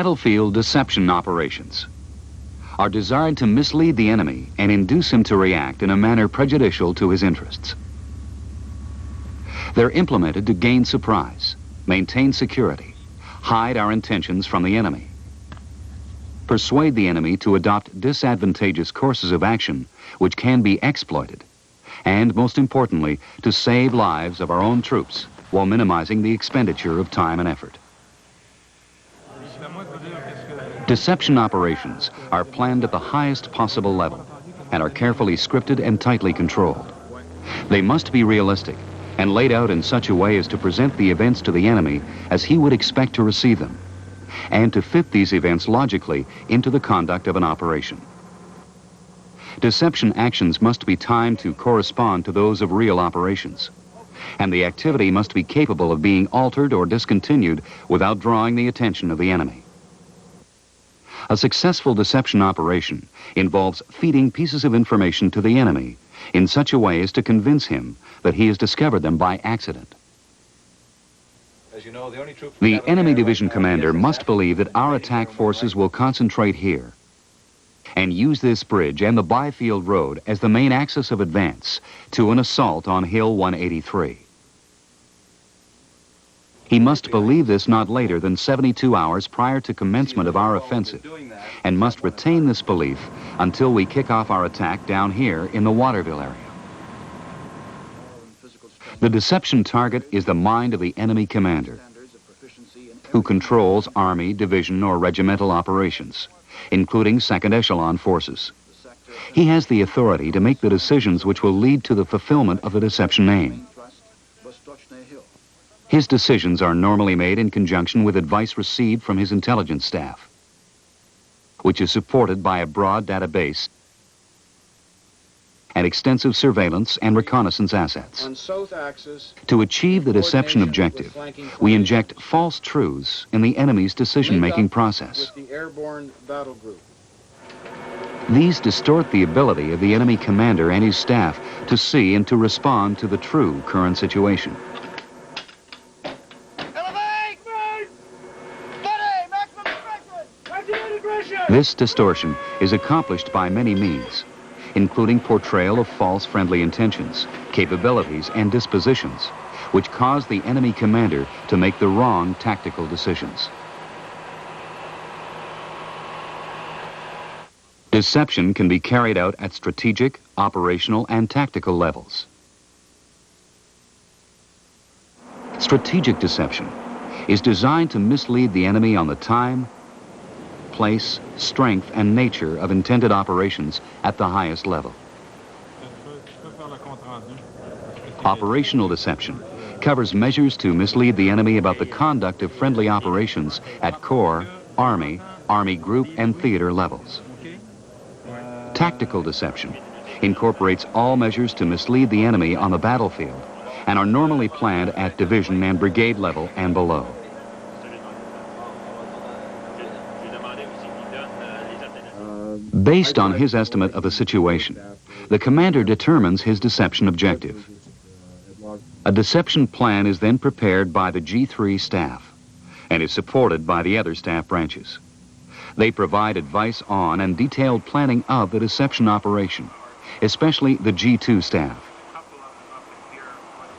Battlefield deception operations are designed to mislead the enemy and induce him to react in a manner prejudicial to his interests. They're implemented to gain surprise, maintain security, hide our intentions from the enemy, persuade the enemy to adopt disadvantageous courses of action which can be exploited, and most importantly, to save lives of our own troops while minimizing the expenditure of time and effort. Deception operations are planned at the highest possible level and are carefully scripted and tightly controlled. They must be realistic and laid out in such a way as to present the events to the enemy as he would expect to receive them, and to fit these events logically into the conduct of an operation. Deception actions must be timed to correspond to those of real operations, and the activity must be capable of being altered or discontinued without drawing the attention of the enemy. A successful deception operation involves feeding pieces of information to the enemy in such a way as to convince him that he has discovered them by accident. As you know, the enemy division commander must believe that our attack forces will concentrate here and use this bridge and the Byfield Road as the main axis of advance to an assault on Hill 183. He must believe this not later than 72 hours prior to commencement of our offensive, and must retain this belief until we kick off our attack down here in the Waterville area. The deception target is the mind of the enemy commander, who controls Army, division, or regimental operations, including second echelon forces. He has the authority to make the decisions which will lead to the fulfillment of the deception aim. His decisions are normally made in conjunction with advice received from his intelligence staff, which is supported by a broad database and extensive surveillance and reconnaissance assets. To achieve the deception objective, we inject false truths in the enemy's decision-making process. These distort the ability of the enemy commander and his staff to see and to respond to the true current situation. This distortion is accomplished by many means, including portrayal of false friendly intentions, capabilities, and dispositions, which cause the enemy commander to make the wrong tactical decisions. Deception can be carried out at strategic, operational, and tactical levels. Strategic deception is designed to mislead the enemy on the time, place, strength, and nature of intended operations at the highest level. Operational deception covers measures to mislead the enemy about the conduct of friendly operations at Corps, Army, Army Group, and theater levels. Tactical deception incorporates all measures to mislead the enemy on the battlefield and are normally planned at division and brigade level and below. Based on his estimate of the situation, the commander determines his deception objective. A deception plan is then prepared by the G3 staff and is supported by the other staff branches. They provide advice on and detailed planning of the deception operation, especially the G2 staff,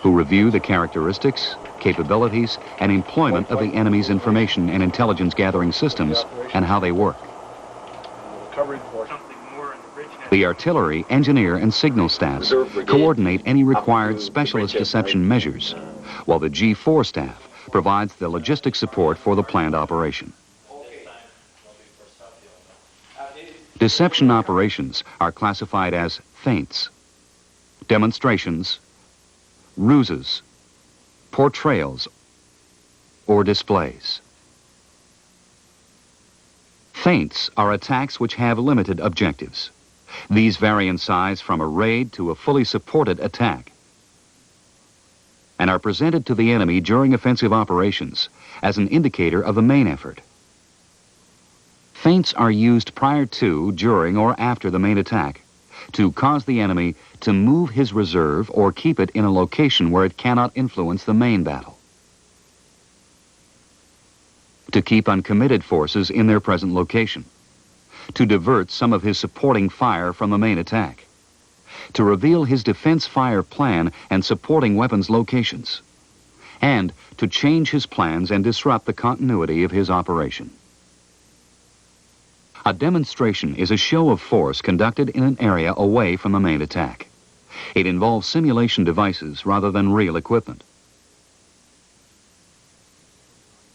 who review the characteristics, capabilities, and employment of the enemy's information and intelligence gathering systems and how they work. The artillery, engineer, and signal staffs coordinate any required specialist deception measures, while the G4 staff provides the logistic support for the planned operation. Deception operations are classified as feints, demonstrations, ruses, portrayals, or displays. Feints are attacks which have limited objectives. These vary in size from a raid to a fully supported attack and are presented to the enemy during offensive operations as an indicator of the main effort. Feints are used prior to, during, or after the main attack to cause the enemy to move his reserve or keep it in a location where it cannot influence the main battle. to keep uncommitted forces in their present location, to divert some of his supporting fire from the main attack, to reveal his defense fire plan and supporting weapons locations, and to change his plans and disrupt the continuity of his operation. A demonstration is a show of force conducted in an area away from the main attack. It involves simulation devices rather than real equipment.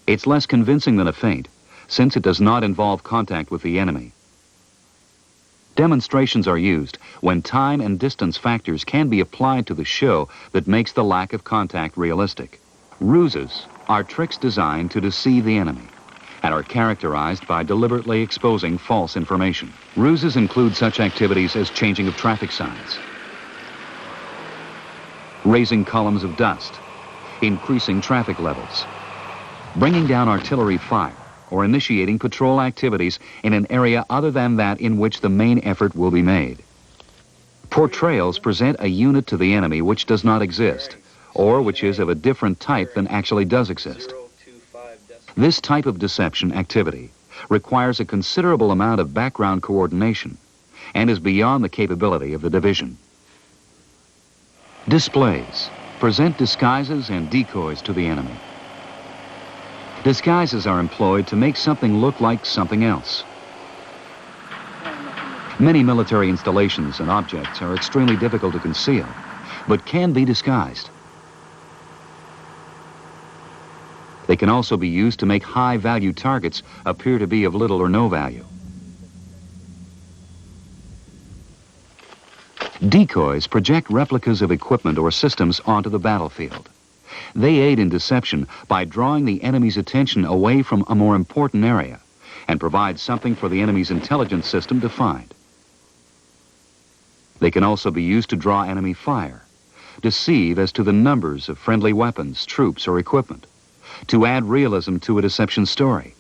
It's less convincing than a feint, since it does not involve contact with the enemy. Demonstrations are used when time and distance factors can be applied to the show that makes the lack of contact realistic. Ruses are tricks designed to deceive the enemy and are characterized by deliberately exposing false information. Ruses include such activities as changing of traffic signs, raising columns of dust, increasing traffic levels, bringing down artillery fire, or initiating patrol activities in an area other than that in which the main effort will be made. Portrayals present a unit to the enemy which does not exist, or which is of a different type than actually does exist. This type of deception activity requires a considerable amount of background coordination and is beyond the capability of the division. Displays present disguises and decoys to the enemy. Disguises are employed to make something look like something else. Many military installations and objects are extremely difficult to conceal, but can be disguised. They can also be used to make high-value targets appear to be of little or no value. Decoys project replicas of equipment or systems onto the battlefield. They aid in deception by drawing the enemy's attention away from a more important area and provide something for the enemy's intelligence system to find. They can also be used to draw enemy fire, deceive as to the numbers of friendly weapons, troops, or equipment, to add realism to a deception story,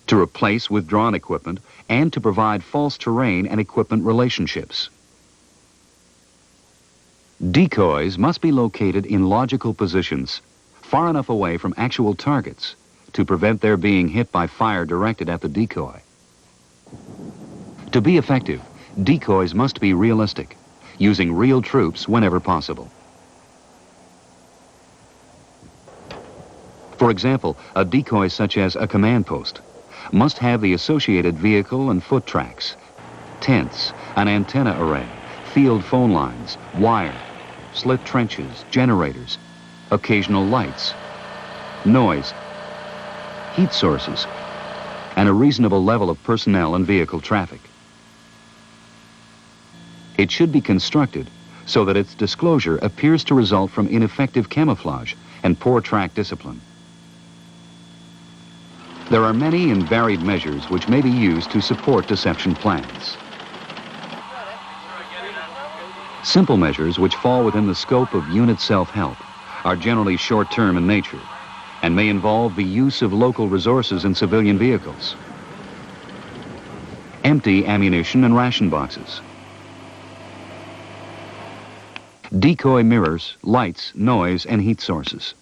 to replace withdrawn equipment, and to provide false terrain and equipment relationships. Decoys must be located in logical positions, far enough away from actual targets to prevent their being hit by fire directed at the decoy. To be effective, decoys must be realistic, using real troops whenever possible. For example, a decoy such as a command post must have the associated vehicle and foot tracks, tents, an antenna array, field phone lines, wire, slit trenches, generators, occasional lights, noise, heat sources, and a reasonable level of personnel and vehicle traffic. It should be constructed so that its disclosure appears to result from ineffective camouflage and poor track discipline. There are many and varied measures which may be used to support deception plans. Simple measures which fall within the scope of unit self-help are generally short-term in nature and may involve the use of local resources in civilian vehicles, empty ammunition and ration boxes, decoy mirrors, lights, noise, and heat sources,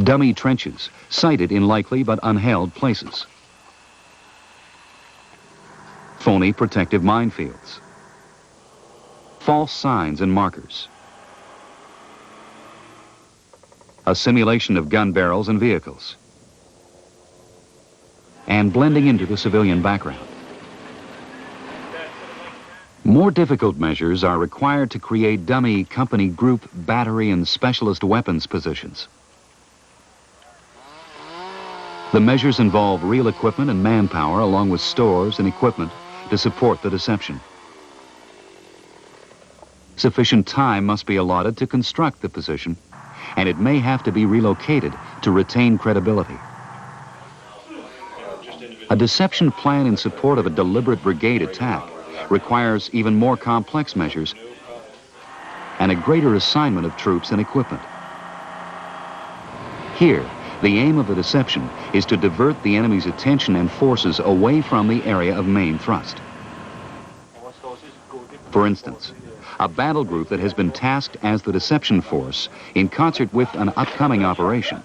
dummy trenches sited in likely but unheld places, phony protective minefields, false signs and markers, a simulation of gun barrels and vehicles, and blending into the civilian background. More difficult measures are required to create dummy company, group, battery, and specialist weapons positions. The measures involve real equipment and manpower along with stores and equipment to support the deception. Sufficient time must be allotted to construct the position, and it may have to be relocated to retain credibility. A deception plan in support of a deliberate brigade attack requires even more complex measures and a greater assignment of troops and equipment. Here, the aim of the deception is to divert the enemy's attention and forces away from the area of main thrust. For instance, a battle group that has been tasked as the deception force in concert with an upcoming operation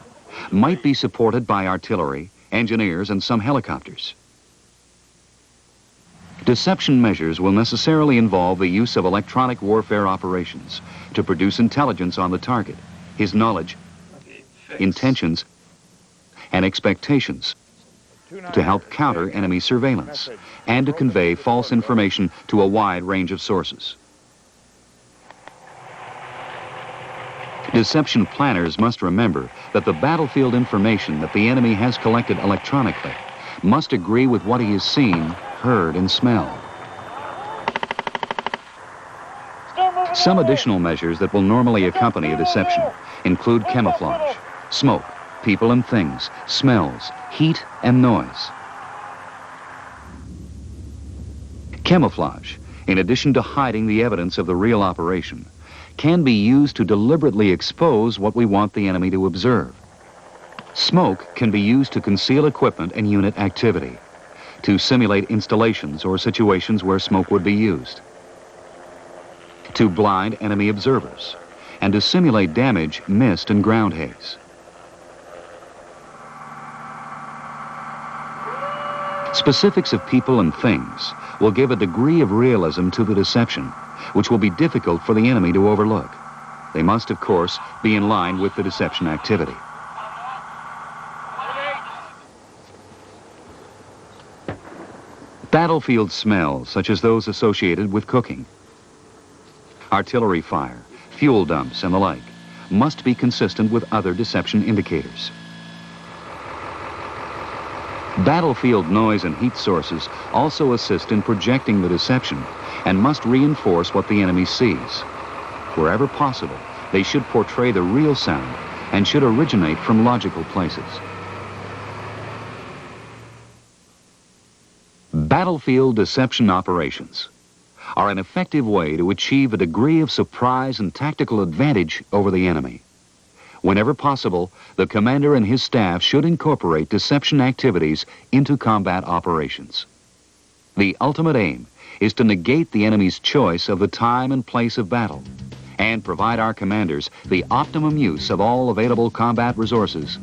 might be supported by artillery, engineers, and some helicopters. Deception measures will necessarily involve the use of electronic warfare operations to produce intelligence on the target, his knowledge, intentions, and expectations, to help counter enemy surveillance, and to convey false information to a wide range of sources. Deception planners must remember that the battlefield information that the enemy has collected electronically must agree with what he has seen, heard, and smelled. Some additional measures that will normally accompany a deception include camouflage, smoke, people and things, smells, heat, and noise. Camouflage, in addition to hiding the evidence of the real operation, can be used to deliberately expose what we want the enemy to observe. Smoke can be used to conceal equipment and unit activity, to simulate installations or situations where smoke would be used, to blind enemy observers, and to simulate damage, mist, and ground haze. Specifics of people and things will give a degree of realism to the deception, which will be difficult for the enemy to overlook. They must, of course, be in line with the deception activity. Battlefield smells, such as those associated with cooking, artillery fire, fuel dumps, and the like, must be consistent with other deception indicators. Battlefield noise and heat sources also assist in projecting the deception and must reinforce what the enemy sees. Wherever possible, they should portray the real sound and should originate from logical places. Battlefield deception operations are an effective way to achieve a degree of surprise and tactical advantage over the enemy. Whenever possible, the commander and his staff should incorporate deception activities into combat operations. The ultimate aim is to negate the enemy's choice of the time and place of battle and provide our commanders the optimum use of all available combat resources